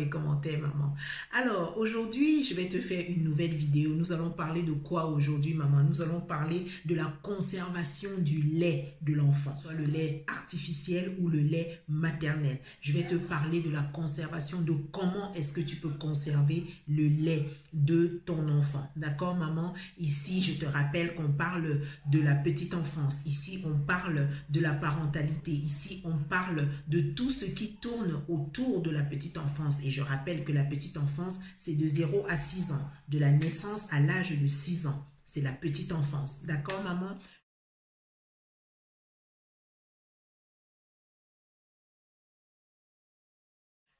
les commentaires, maman. Alors, aujourd'hui, je vais te faire une nouvelle vidéo. Nous allons parler de quoi aujourd'hui, maman? Nous allons parler de la conservation du lait de l'enfant, soit le lait artificiel ou le lait maternel. Je vais te parler de la conservation, de comment est-ce que tu peux conserver le lait de ton enfant. D'accord, maman? Ici, je te rappelle qu'on parle de la petite enfance. Ici, on parle de la parentalité. Ici, on parle de tout ce qui tourne autour de la petite enfance. Et je rappelle que la petite enfance, c'est de 0 à 6 ans. De la naissance à l'âge de 6 ans. C'est la petite enfance. D'accord, maman?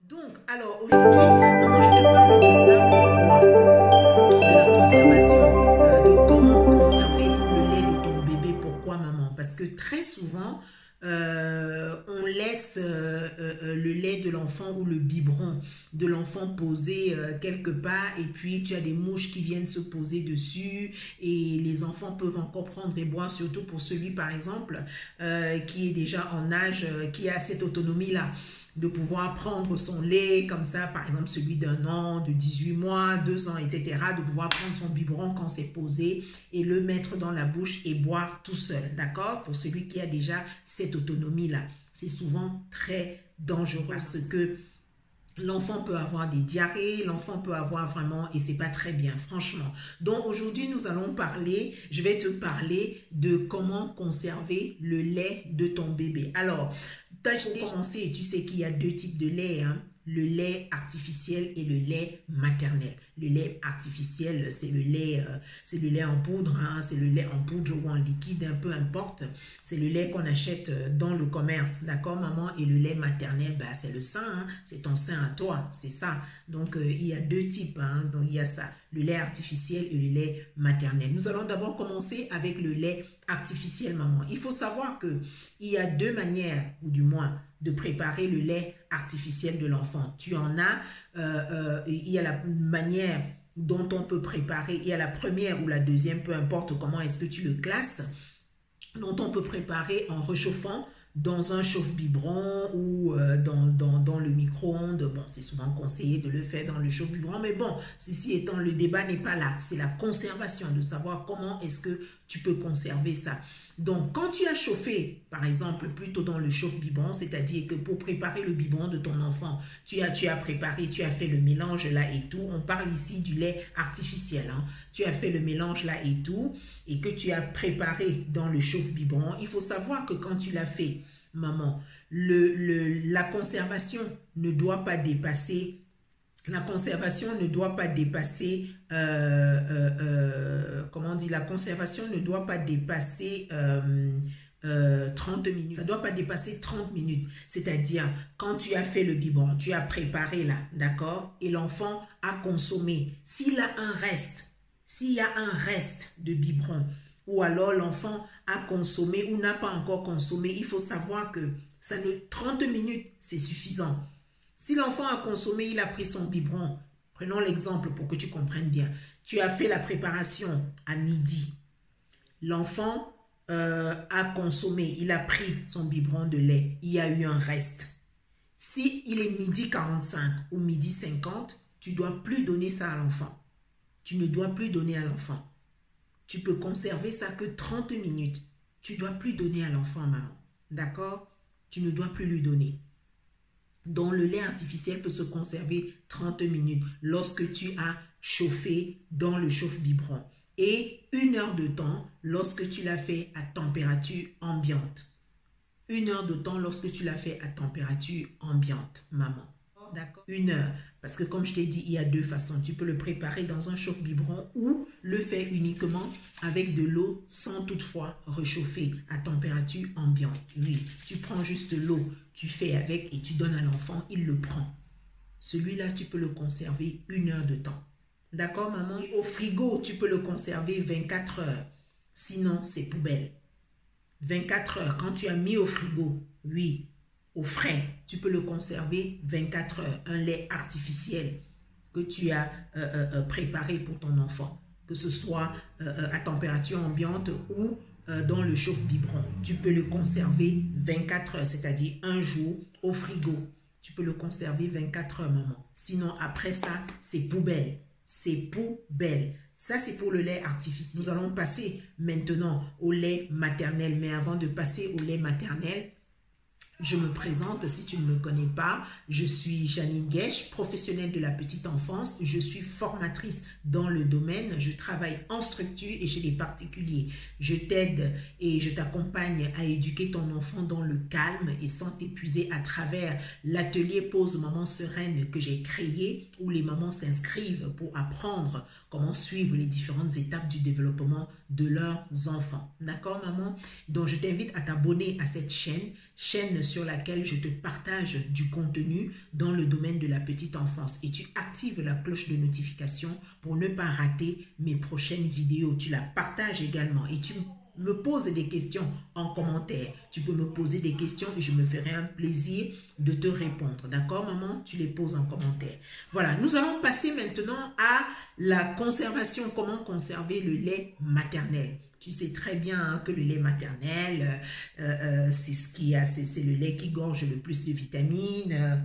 Donc, alors, aujourd'hui, maman, je te parle de ça. Pourquoi? De la conservation, de comment conserver le lait de ton bébé. Pourquoi, maman? Parce que très souvent, on laisse le lait de l'enfant ou le biberon de l'enfant posé quelque part, et puis tu as des mouches qui viennent se poser dessus et les enfants peuvent encore prendre et boire, surtout pour celui par exemple qui est déjà en âge, qui a cette autonomie là de pouvoir prendre son lait comme ça, par exemple celui d'1 an, de 18 mois, 2 ans, etc., de pouvoir prendre son biberon quand c'est posé et le mettre dans la bouche et boire tout seul, d'accord? Pour celui qui a déjà cette autonomie-là, c'est souvent très dangereux parce que l'enfant peut avoir des diarrhées, l'enfant peut avoir vraiment, et c'est pas très bien, franchement. Donc aujourd'hui, nous allons parler, je vais te parler de comment conserver le lait de ton bébé. Alors, tu as commencé, tu sais qu'il y a 2 types de lait, hein? Le lait artificiel et le lait maternel. Le lait artificiel, c'est le lait en poudre, hein, c'est le lait en poudre ou en liquide, un peu importe. C'est le lait qu'on achète dans le commerce, d'accord, maman? Et le lait maternel, bah, c'est le sein, hein, c'est ton sein à toi, c'est ça. Donc, il y a 2 types, hein, donc il y a ça, le lait artificiel et le lait maternel. Nous allons d'abord commencer avec le lait artificiel, maman. Il faut savoir qu'il y a 2 manières, ou du moins, de préparer le lait artificiel de l'enfant. Tu en as, il y a la manière dont on peut préparer, il y a la première ou la deuxième, peu importe comment est-ce que tu le classes, dont on peut préparer en réchauffant dans un chauffe-biberon ou dans le micro-ondes. Bon, c'est souvent conseillé de le faire dans le chauffe-biberon, mais bon, ceci étant, le débat n'est pas là. C'est la conservation, de savoir comment est-ce que tu peux conserver ça. Donc, quand tu as chauffé, par exemple, plutôt dans le chauffe-biberon, c'est-à-dire que pour préparer le biberon de ton enfant, tu as préparé, tu as fait le mélange là et tout. On parle ici du lait artificiel, hein. Tu as fait le mélange là et tout, et que tu as préparé dans le chauffe-biberon. Il faut savoir que quand tu l'as fait, maman, la conservation ne doit pas dépasser. La conservation ne doit pas dépasser, comment on dit, la conservation ne doit pas dépasser 30 minutes. Ça ne doit pas dépasser 30 minutes. C'est-à-dire, quand tu as fait le biberon, tu as préparé là, d'accord? Et l'enfant a consommé. S'il a un reste, s'il y a un reste de biberon, ou alors l'enfant a consommé ou n'a pas encore consommé, il faut savoir que 30 minutes, c'est suffisant. Si l'enfant a consommé, il a pris son biberon. Prenons l'exemple pour que tu comprennes bien. Tu as fait la préparation à midi. L'enfant a consommé, il a pris son biberon de lait. Il y a eu un reste. Si il est midi 45 ou midi 50, tu ne dois plus donner ça à l'enfant. Tu ne dois plus donner à l'enfant. Tu peux conserver ça que 30 minutes. Tu ne dois plus donner à l'enfant, maman. D'accord? Tu ne dois plus lui donner. Donc, le lait artificiel peut se conserver 30 minutes lorsque tu as chauffé dans le chauffe-biberon. Et 1 heure de temps lorsque tu l'as fait à température ambiante. 1 heure de temps lorsque tu l'as fait à température ambiante, maman. D'accord? 1 heure. Parce que comme je t'ai dit, il y a 2 façons. Tu peux le préparer dans un chauffe-biberon ou le faire uniquement avec de l'eau sans toutefois réchauffer à température ambiante. Oui, tu prends juste l'eau, tu fais avec et tu donnes à l'enfant, il le prend. Celui-là, tu peux le conserver 1 heure de temps. D'accord, maman? Et au frigo, tu peux le conserver 24 heures. Sinon, c'est poubelle. 24 heures, quand tu as mis au frigo, oui, au frais, tu peux le conserver 24 heures. Un lait artificiel que tu as préparé pour ton enfant, que ce soit à température ambiante ou dans le chauffe-biberon. Tu peux le conserver 24 heures, c'est-à-dire 1 jour au frigo. tu peux le conserver 24 heures, maman. Sinon, après ça, c'est poubelle. C'est poubelle. Ça, c'est pour le lait artificiel. Nous allons passer maintenant au lait maternel. Mais avant de passer au lait maternel, je me présente, si tu ne me connais pas, je suis Janine Guèche, professionnelle de la petite enfance. Je suis formatrice dans le domaine. Je travaille en structure et chez les particuliers. Je t'aide et je t'accompagne à éduquer ton enfant dans le calme et sans t'épuiser à travers l'atelier Pause Maman Sereine que j'ai créé, où les mamans s'inscrivent pour apprendre comment suivre les différentes étapes du développement de leurs enfants. D'accord, maman? Donc, je t'invite à t'abonner à cette chaîne sur laquelle je te partage du contenu dans le domaine de la petite enfance. Et tu actives la cloche de notification pour ne pas rater mes prochaines vidéos. Tu la partages également et tu me poses des questions en commentaire. Tu peux me poser des questions et je me ferai un plaisir de te répondre. D'accord, maman? Tu les poses en commentaire. Voilà, nous allons passer maintenant à la conservation. Comment conserver le lait maternel? Tu sais très bien hein, que le lait maternel, c'est le lait qui gorge le plus de vitamines,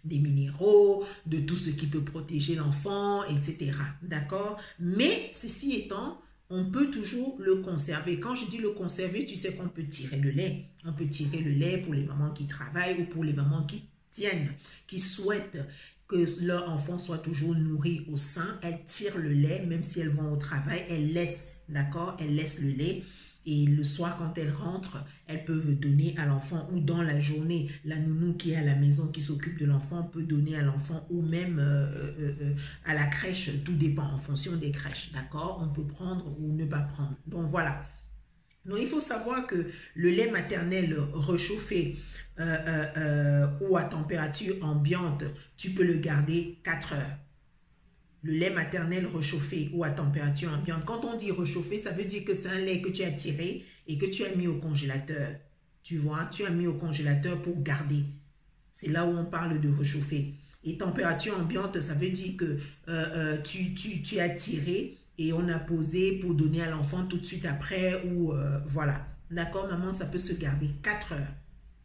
des minéraux, de tout ce qui peut protéger l'enfant, etc. D'accord? Mais ceci étant, on peut toujours le conserver. Quand je dis le conserver, tu sais qu'on peut tirer le lait. On peut tirer le lait pour les mamans qui travaillent ou pour les mamans qui tiennent, qui souhaitent que leur enfant soit toujours nourri au sein. Elles tirent le lait, même si elles vont au travail, elles laissent, d'accord? Elles laissent le lait. Et le soir, quand elles rentrent, elles peuvent donner à l'enfant ou dans la journée, la nounou qui est à la maison, qui s'occupe de l'enfant, peut donner à l'enfant ou même à la crèche. Tout dépend en fonction des crèches, d'accord? On peut prendre ou ne pas prendre. Donc, voilà. Donc, il faut savoir que le lait maternel réchauffé ou à température ambiante, tu peux le garder 4 heures. Le lait maternel réchauffé ou à température ambiante. Quand on dit réchauffé, ça veut dire que c'est un lait que tu as tiré et que tu as mis au congélateur. Tu vois, tu as mis au congélateur pour garder. C'est là où on parle de réchauffer. Et température ambiante, ça veut dire que tu as tiré et on a posé pour donner à l'enfant tout de suite après ou voilà. D'accord, maman, ça peut se garder 4 heures.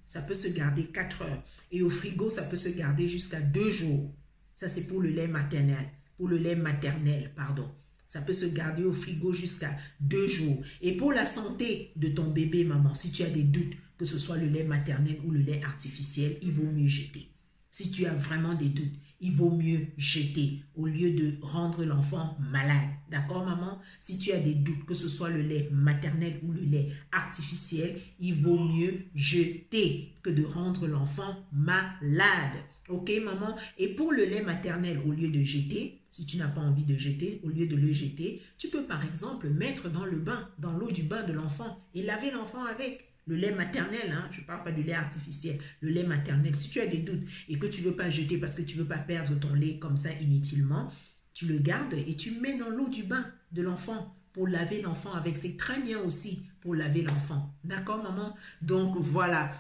Ça peut se garder 4 heures. Et au frigo, ça peut se garder jusqu'à 2 jours. Ça, c'est pour le lait maternel. Pour le lait maternel, pardon. Ça peut se garder au frigo jusqu'à 2 jours. Et pour la santé de ton bébé, maman, si tu as des doutes, que ce soit le lait maternel ou le lait artificiel, il vaut mieux jeter. Si tu as vraiment des doutes, il vaut mieux jeter au lieu de rendre l'enfant malade. D'accord, maman? Si tu as des doutes, que ce soit le lait maternel ou le lait artificiel, il vaut mieux jeter que de rendre l'enfant malade. Ok, maman? Et pour le lait maternel, au lieu de jeter, si tu n'as pas envie de jeter, au lieu de le jeter, tu peux par exemple mettre dans le bain, dans l'eau du bain de l'enfant et laver l'enfant avec. Le lait maternel, hein, je ne parle pas du lait artificiel, le lait maternel. Si tu as des doutes et que tu ne veux pas jeter parce que tu ne veux pas perdre ton lait comme ça inutilement, tu le gardes et tu mets dans l'eau du bain de l'enfant pour laver l'enfant avec. C'est très bien aussi pour laver l'enfant. D'accord, maman? Donc, voilà.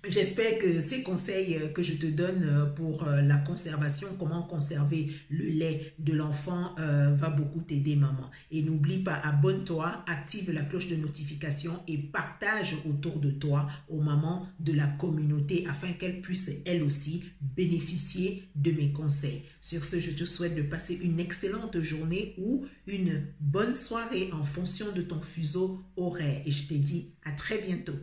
J'espère que ces conseils que je te donne pour la conservation, comment conserver le lait de l'enfant va beaucoup t'aider, maman. Et n'oublie pas, abonne-toi, active la cloche de notification et partage autour de toi aux mamans de la communauté afin qu'elles puissent elles aussi bénéficier de mes conseils. Sur ce, je te souhaite de passer une excellente journée ou une bonne soirée en fonction de ton fuseau horaire. Et je te dis à très bientôt.